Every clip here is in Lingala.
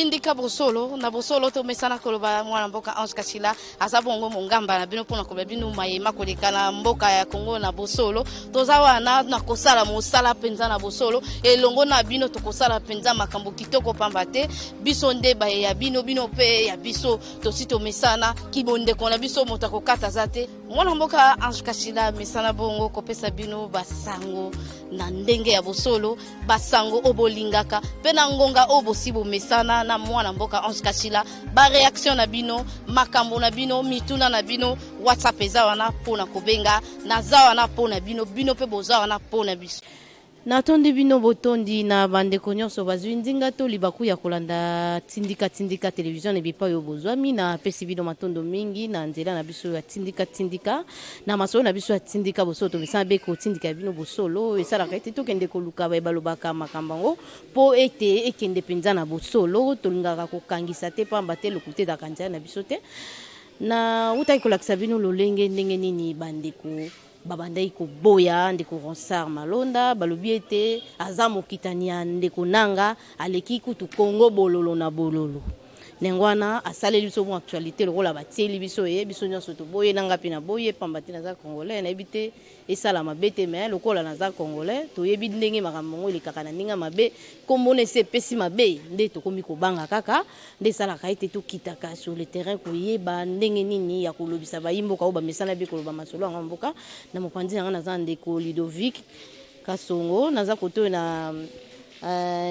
tindika bosolo na bosolo to mesana koloba mwana mboka Ange Kachila azabongo mongamba na bino pona koloba bino mayema kolekana mboka ya Kongo na bosolo tozawa na kosala mosala penza na bosolo elongo na bino tokosala penza makambo kitoko pambate biso nde ba ya bino pe ya biso tosito mesana kibonde kona biso motako kata zate mwana mboka Ange Kachila mesana bongo kopesa bino basango na ndenge ya bosolo basango obolingaka pena ngonga obosibo mesana na mwana mboka Ange Kachila ba reaction na bino makambo na bino mituna na bino WhatsApp ezawana pona kobenga na zawana pona bino pe bozawana pona biso natondi bino botondi na bandeko nyonso bazwi ndinga to libaku ya kolanda tindika television ebipa yo bozwami na pesi bino matondo mingi na nzela na biso ya tindika na masolo na biso ya tindika bosoto misana beko tindika bino bosolo esala kaite to kende koluka ba balobaka makambango po ete ekende penza na bosolo tolingaka kokangisa te pamba te lokute da kanja na biso te na utai kolakisa bino lolenge ndenge nini bandeko babandai ko boya ndeko Ronsard Malonda balobi ete azamo kitania ndeko nanga aleki kutu Kongo bololo na bololo nengwana asaleli biso mo actualité lokola batieli biso biso nyonso to boye nanga pina boye pambati na za congolais na ebite esala mabete mais lokola na za congolais to yebi ndenge makambo elekaka na ninga mabe kombone se pesi mabe nde to komi ko banga kaka nde sala kaite to kitaka sur le terrain ko yeba ndenge nini ya kolobisa bayimbo ka oba mesana be koloba masolo nga mboka na mopandi nga na za ndeko Ludovic Kasongo na za koto na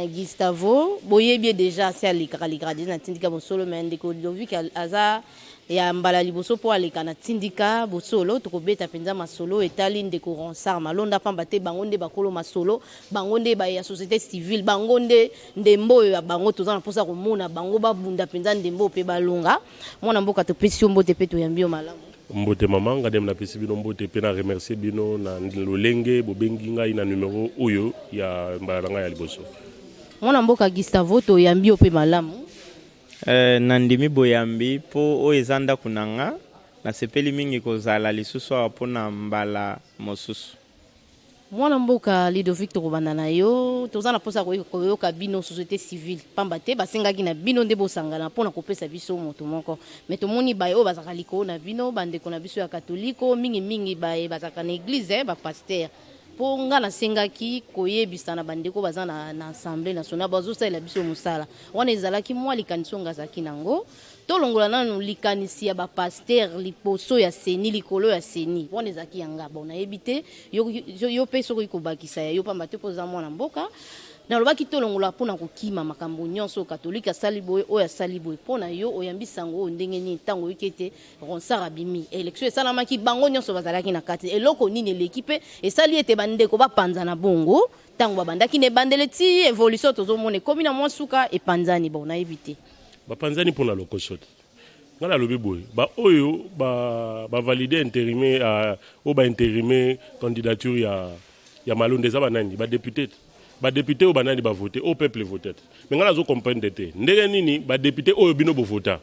Gustavo boyebi déjà c'est alikaka na tindika bosolo mais ndeko Ludovic aza ya mbala liboso po aleka na tindika bosolo tokobeta penza masolo etali ndeko Ronsard Malonda pamba te bango nde bakolo masolo bango nde ba ya société civile bango nde ndembo ya bango tozana posa komona bango babunda penza ndembo pe balonga mwana mboka topesi mbote pe toyambio malamu mbote mama ngadem na pesi bino mbote pe na remercier bino na lolenge bobengi ngai na numero oyo ya mbala ngai ya liboso mwana mboka Gustavo toyambio pe malamu nandimi boyambi po o ezanda kunanga na sepeli mingi kozala lisusu apona mbala mosusu mwana mboka Ludovic tokobanda na yo tozana posa koyoka bino société civile pamba te basengaki na bino nde bosangana pona kopesa biso moto moko mais tomoni baye o bazaka liko na bino bandeko na biso ya katoliko mingi baye bazaka na église ba pasteur po nga na sengaki koyebisa na bandeko baza na assemblée nationale bazosalela biso mosala wana ezalaki mwa likanisi ngazaki nango tolongola nanu likanisi ya ba pasteur liposo ya seni likolo ya seni wana ezaki yanga bona yebite yo pe soko ikobakisa yo pamba te poza mwana mboka na lobaki tolongola pona kokima makambo nyonso katolika saliboy oya saliboy pona yo oyambisango ndenge ni tango yikete Ronsard abimi election esalamaki bango nyonso bazalaki na kati eloko nini l'équipe esali ete bandeko bapanza na bongo tango babandaki ne bandeleti evolution tozomone komi na mwasuka epanzani bona yebite bapanzani pona lokosote ngala lobi boy ba oyo ba valider interimé o ba interimé candidature ya Malonda za banani ba député ba député o banani ba voter au peuple voter mais ngala zo comprendre te ndenge nini ba député oyo bino bo voter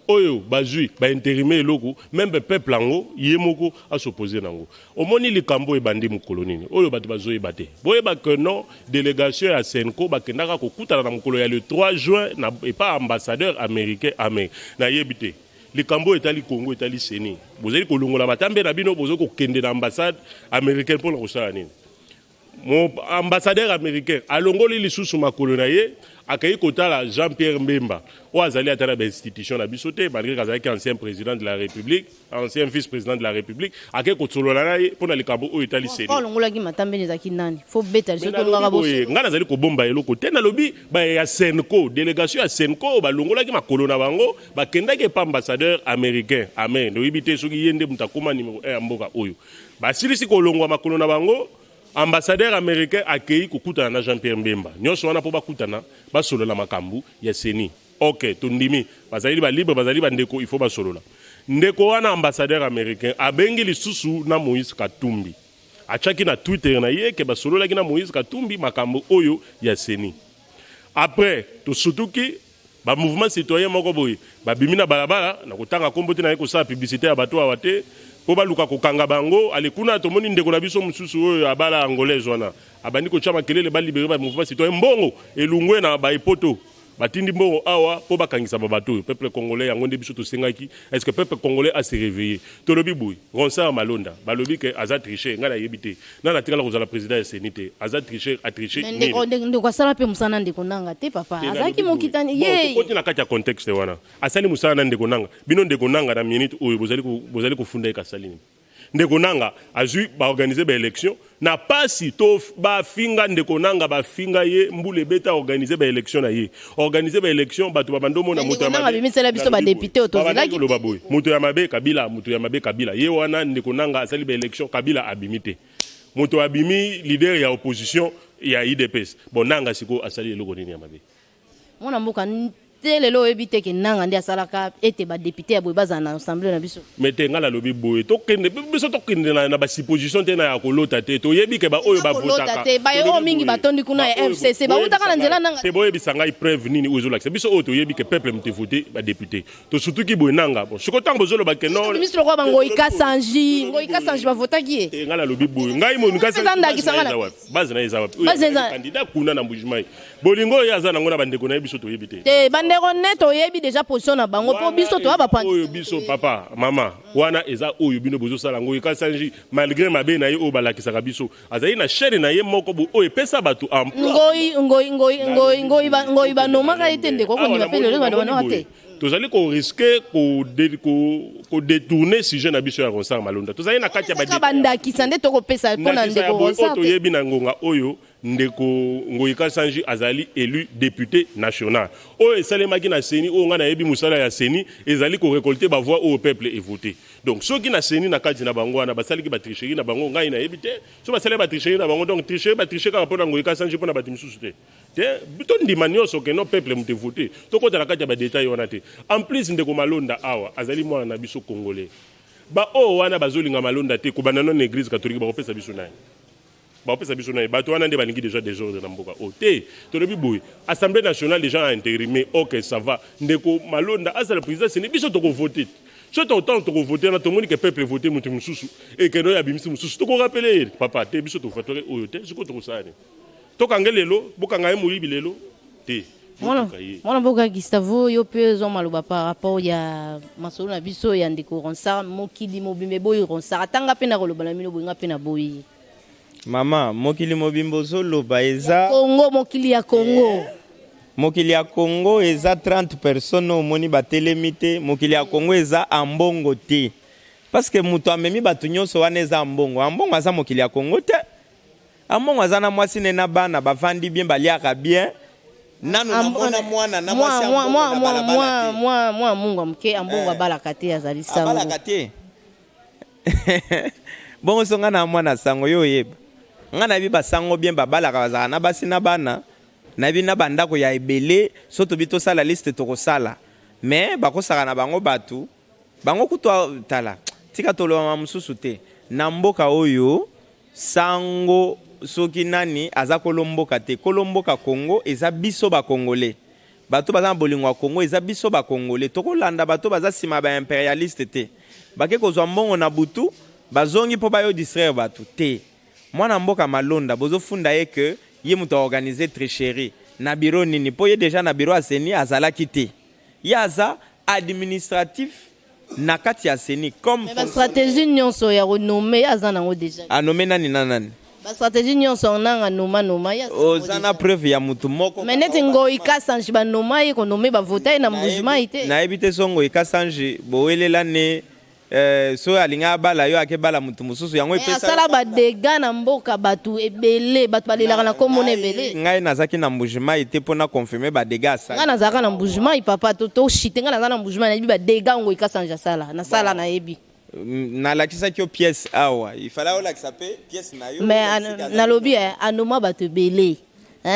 oyo bazui ba interimé loko même peuple ango yemoko a s'opposer nango omoni likambo e bandi mukolo nini oyo bato bazoyi bate boye ba que non délégation ya Senko ba kendaka kokutana na mukolo ya le 3 juin na et pas ambassadeur américain amé na yebite likambo etali Congo etali seni bozali kolongola matambe na bino bozo ko kende na ambassade américaine pour la kosala nini mon ambassadeur américain alongoli lisusu makolo na ye akayi kotala Jean-Pierre Mbemba o azali atala ba institution na bisote malgré kazali ancien président de la République ancien vice-président de la République akayi kotolola na ye pona likambo o etali seni olongolaki matambe nezaki nani faut beta je to ngaka boso ngana zali ko bomba eloko te na lobi ba ya Senko délégation ya Senko ba longolaki makolo na bango ba kendaki pa ambassadeur américain amen do ibite soki yende mutakoma numéro 1 ya mboka oyo ba silisi ko longwa makolo na bango ambassadeur américain accueilli kokutana na Jean-Pierre Mbemba nyonso wana po bakutana basolola makambu ya seni OK tondimi bazali ba libre bazali ba ndeko il faut basolola ndeko wana ambassadeur américain abengi lisusu na Moïse Katumbi achaki na Twitter na ye ke basolola ki na Moïse Katumbi makambu oyo ya seni après to sutuki ba mouvement citoyen moko boye ba bimina balabala na kotanga kombote na ye ko sa publicité ya bato awate po baluka kokanga bango alekuna tomoni ndeko na biso mususu oyo abala angolaise wana abandi ko chama kelele ba libérer ba mouvement citoyen mbongo elungwe na ba epoto batindi mbongo awa po bakangisa babato peuple congolais yango nde biso tosengaki est-ce que peuple congolais a se réveiller tolobi boy Ronsard Malonda balobi ke aza tricher ngala yebite nana tikala kozala président ya senité aza tricher a tricher ndeko asala pe musana ndeko nanga te papa azaki mokitani ye koti na kati ya contexte wana asali musana na ndeko nanga bino ndeko nanga na minute oyo bozali kofunda ekasali nini ndeko nanga azui ba organiser ba élection na pasi to ba finga ndeko nanga ba finga ye mbule beta organiser ba élection na ye organiser ba élection batu ba bandomo na moto ya mabe bimisela biso ba député otozelaki moto ya mabe kabila ye wana ndeko nanga asali ba élection kabila abimite moto abimi leader ya opposition ya IDPS bon nanga siko asali eloko nini ya mabe mona mboka lelo oyebi ke nanga ndi asalaka ete ba député ya boye baza na assemblée na biso mete ngala lobi boye tokende biso tokende na ba supposition te na ya kolota te toyebi ke ba oyo ba votaka te ba yo mingi batondi kuna ya FCC ba utaka na nzela nanga te boye bisanga preuve nini ozo lakisa biso oyo toyebi ke peuple mte voter ba député to surtout ki boye nanga bon siko tango zolo ba ke non ministre kwa bango ikasanji ba votaki e ngala lobi boye ngai mo nikasanji base na ezawa candidat kuna na mbujimai bolingo ya za nango na bandeko na biso toyebi te ndeko neto yebi déjà position na bango po biso to ba pandi oyo biso papa mama wana eza oyo bino bozo sala ngo ikasanji malgré mabe na ye o balakisaka biso azali na chaîne na ye moko bo oyo pesa batu ngoi ba nomaka ete ndeko ko ni mapele le ba te tozali ko risquer ko détourner sujet na biso ya Ronsard Malonda tozali na kati ya bandakisa nde to ko pesa pona ndeko Ronsard to yebi na ngonga oyo ndeko Ngoyika Sanji azali élu député national oyo esalemaki na seni oyo nga na yebi musala ya seni ezali ko récolter ba voix au peuple et voter donc soki na seni na kati na bango wana basaliki ba tricherie na bango ngai na yebi te so basali ba tricherie na bango donc tricherie ka pona Ngoyika Sanji pona batimi susu te to ndima nyonso ke no peuple mte voter to kota na kati ya ba détail wana te en plus ndeko Malonda awa azali mwana na biso congolais ba o wana bazolinga Malonda te ko banana na église catholique ba kopesa biso naye bapesa biso na bato wana nde balingi déjà désordre na mboka o te tolobi boye assemblée nationale les gens a intérimé OK ça va ndeko Malonda azala président c'est biso to ko voter so to autant to ko voter na to moni que peuple voter mutu mususu et que no ya bimisi mususu to ko rappeler papa te biso to fatore oyo te siko to ko sane to kangelelo bokanga ye muyibi lelo te mwana mboka Gustavo yo pe zo maloba par rapport ya masolo na biso ya ndeko Ronsard mokili mobimbe boyi Ronsard atanga pe na koloba na mino boyi nga pe na boyi mama mokili mobimbo zoloba eza Congo mokili ya Congo mokili ya Congo eza 30 personnes omoni batelemi te mokili ya Congo eza ambongo te parce que muto amemi batu nyonso wana eza ambongo aza mokili ya Congo te ambongo aza na mwasi ne na bana bavandi bien baliaka bien nanu namona mwana na mwasi mwa mungu amke ambongo abalaka te azali sango abalaka te bongo songa na mwana sango yo yeba nga na bi basango bien babalaka bazaka na basi na bana na bi na bandako ya ebele soto bito sala liste to kosala mais bakosaka na bango batu bango kutwa tala tika tolo mususu te na mboka oyo sango soki nani aza kolomboka te kolomboka Congo eza biso ba congolais bato baza bolingo Congo eza biso ba congolais to kolanda bato baza sima ba impérialiste te bake kozwa mbongo na butu bazongi po bayo distraire batu te mwana mboka Malonda bozo funda ye que ye muto organiser tricherie na bureau nini po ye déjà na bureau aseni azala kité yaza administratif na kati ya seni comme ba stratégie nyonso ya renommer yaza nango déjà anome nani nanani ba stratégie nyonso nanga noma yaza ozana preuve ya mutu moko mais neti Ngoyika Sanji ba noma ye ko nommer ba voter na mouvement ité na ebite songo Ngoyika Sanji bowelela ne so alinga bala yo akebala mutu mususu yango epesa asala ba dégâts na mboka batu ebele batu balelaka na komona ebele ngai nazaki na mbujima ite pona confirmer ba dégâts ça ngai nazaka na mbujima papa to shite ngai nazaka na mbujima na ba dégâts Ngoyika Sanji sala na sala na yebi na lakisa kyo pièce awa il fallait o lakisa pe pièce na yo mais na lobi anoma batu ebele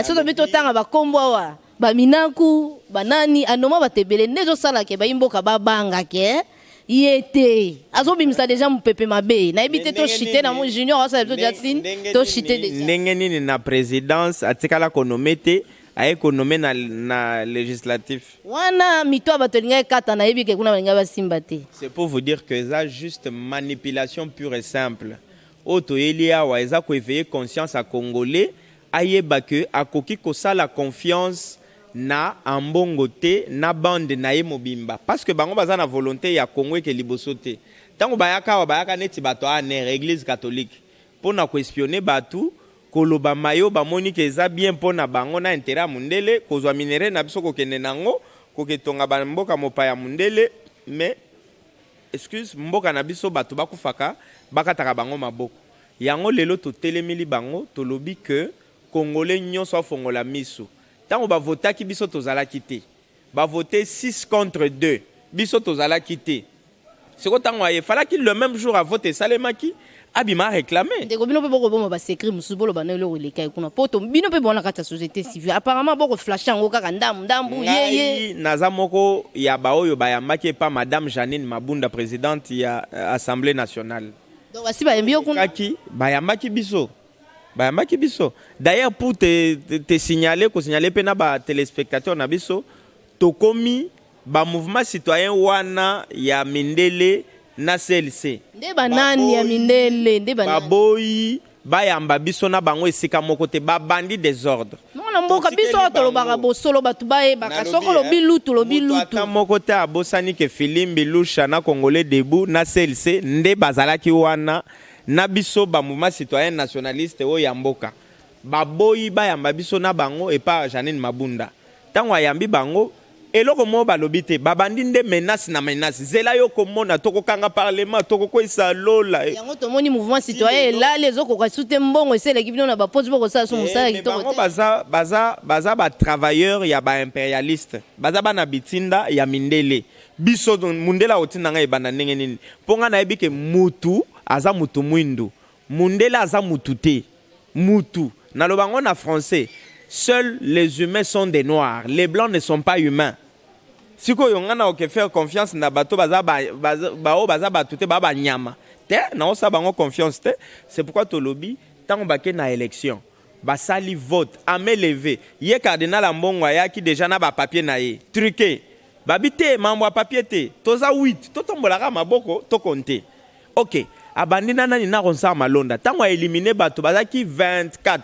soto bito tanga ba kombo awa ba minaku banani anoma batu ebele ndezo sala ke ba imboka babanga ke yete azobimisa déjà mupepe mabe na ebite to shite na mo junior asa to Jackson to shite déjà ndenge nini na présidence atikala konomete a économé na législatif wana mito batolinga kata na ebike kuna balinga basimba te c'est pour vous dire que ça juste manipulation pure et simple auto elia wa eza ko éveiller conscience à congolais ayeba que akoki ko sala confiance na ambongo te na bande na ye mobimba parce que bango baza na volonté ya Congo ke liboso te tango bayaka neti bato aner église catholique pona ko espionner batu koloba mayo bamoni ke eza bien pona bango na intérêt mundele kozwa minere na biso ko kende nango ko ketonga bamboka mopaya mundele mais excuse mboka na biso batu bakufaka bakataka bango maboko yango lelo to telemili bango to lobi que congolais nyonso afongola miso tango ba votaki biso tozalaki te ba voter 6 contre 2 biso tozalaki te siko tango aye falaki le même jour à voter salemaki abima réclamé ndeko bino pe boko bomo ba secret musu bolo ba nelo releka kuna poto bino pe bona kata société civile apparemment boko flash ngo kaka ndambu yeye naza moko ya baoyo bayambaki pa madame Janine Mabunda présidente ya Assemblée nationale donc asi ba yembio kuna kaki bayambaki biso d'ailleurs pour te signaler ko signaler pe na ba téléspectateurs na biso tokomi ba mouvement citoyen wana ya mindele na CLC nde banani ya mindele nde banani baboyi bayamba biso na bango esika moko te babandi désordre mona mboka biso atolobaka bosolo batu baye bakasoko lobi lutu ata moko te abosani ke Filimbi Lusha na Congolais debout na CLC nde bazalaki wana na biso ba mouvement citoyen nationaliste o ya mboka baboyi bayamba biso na bango epa Janine Mabunda tango ayambi bango eloko mo balobi te babandi nde menace na menace zela yo komona tokokanga parlement tokokwesa lola yango tomoni mouvement citoyen là les okoka soute mbongo esele kibino na ba pose boko sa so musala kitoko bango baza ba travailleurs ya ba impérialiste baza bana bitinda ya mindele biso mundela otinda ngai bana ndenge nini ponga na yebike mutu aza mutu mwindu mundela aza mutu te mutu na lobango na français seuls les humains sont des noirs les blancs ne sont pas humains siko yongana oke faire confiance na bato baza batu te baba nyama te na osa bango confiance te c'est pourquoi to lobby tant baké na élection basali vote ame levé ye cardinal ambongo ayaki déjà na ba papier na ye truqué babité mambo a papier te toza 8 to tombolaka maboko to compter OK abandi na nani na konsa malonda tango éliminer bato bazaki 24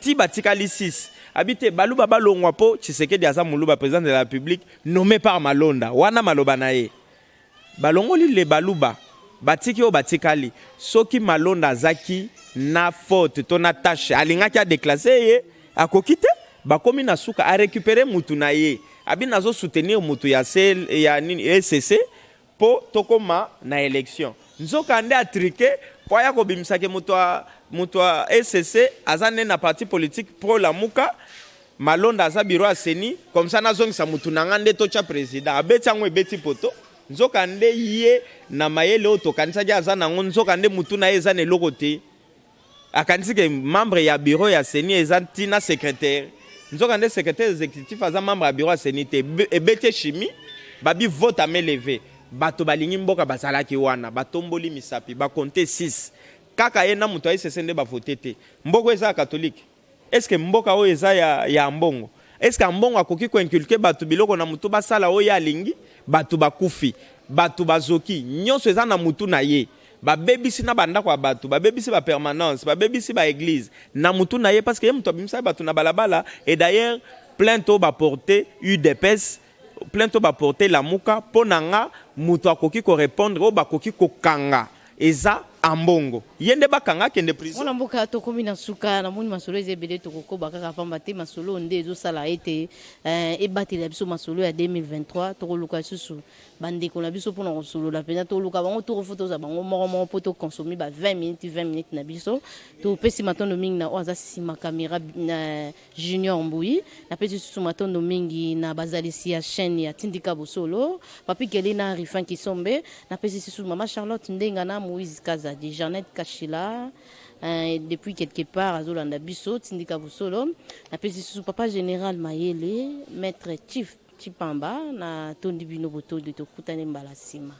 ti batikali 6 habité baluba balongwa po Tshisekedi aza muluba président de la République nommé par Malonda wana maloba na ye balongoli le baluba batiki o batikali soki Malonda azaki na faute to na tâche alingaki a déclasser ye akoki te bakomi na suka a récupérer mutu na ye abi nazo soutenir mutu ya sel ya nini ECC po tokoma na élection nzoka nde a triqué po ya ko bimisake mutu a ECC azane na parti politique pro la muka Malonda aza bureau a seni comme ça na zongi sa mutu nanga nde tocha président abeti yango ebeti poto nzoka nde ye na mayele oto kanisa ja aza nango nzoka nde mutu na eza ne lokote akanisi ke membre ya bureau ya seni eza tina secrétaire nzoka nde secrétaire exécutif aza membre ya bureau ya seni te ebeti chimie babi vote à main levée bato balingi mboka bazalaki wana batomboli misapi ba compter 6 kaka ye na mutu a ICC nde ba voter te mboko eza catholique est-ce que mboka o eza ya mbongo est-ce que mbongo akoki ko inculquer bato biloko na mutu basala o ya lingi bato bakufi bato bazoki nyonso eza na mutu na ye babebisi na banda kwa bato babebisi ba permanence babebisi ba église na mutu na ye parce que ye mutu abimisa bato na balabala et d'ailleurs plainte o ba porter UDPS plainte o ba porter la muka ponanga mutu akoki ko répondre o bakoki ko kanga eza ambongo yende bakanga kende prison ona mboka tokomi na suka na moni masolo ezebele tokokoba kaka pamba te masolo nde ezosala ete ebatela biso masolo ya 2023 tokoluka susu bandeko na biso mpona kosolola mpenza toluka bango tokofotoza bango moko mpo tokonsome ba 20 minutes na biso topesi matondo mingi na oyo aza nsima caméra na Junior Mbui napesi susu matondo mingi na bazalisi ya chaîne ya Tindika Bosolo papi kele na Rifan Kisombe napesi susu mama Charlotte Ndenga na Moïse Kaza de Jeannette Kachila depuis quelque part azolanda biso Tindika Bosolo napesi susu papa général Mayele maître Chief Chipamba na tondi bino boto de tokutane mbala sima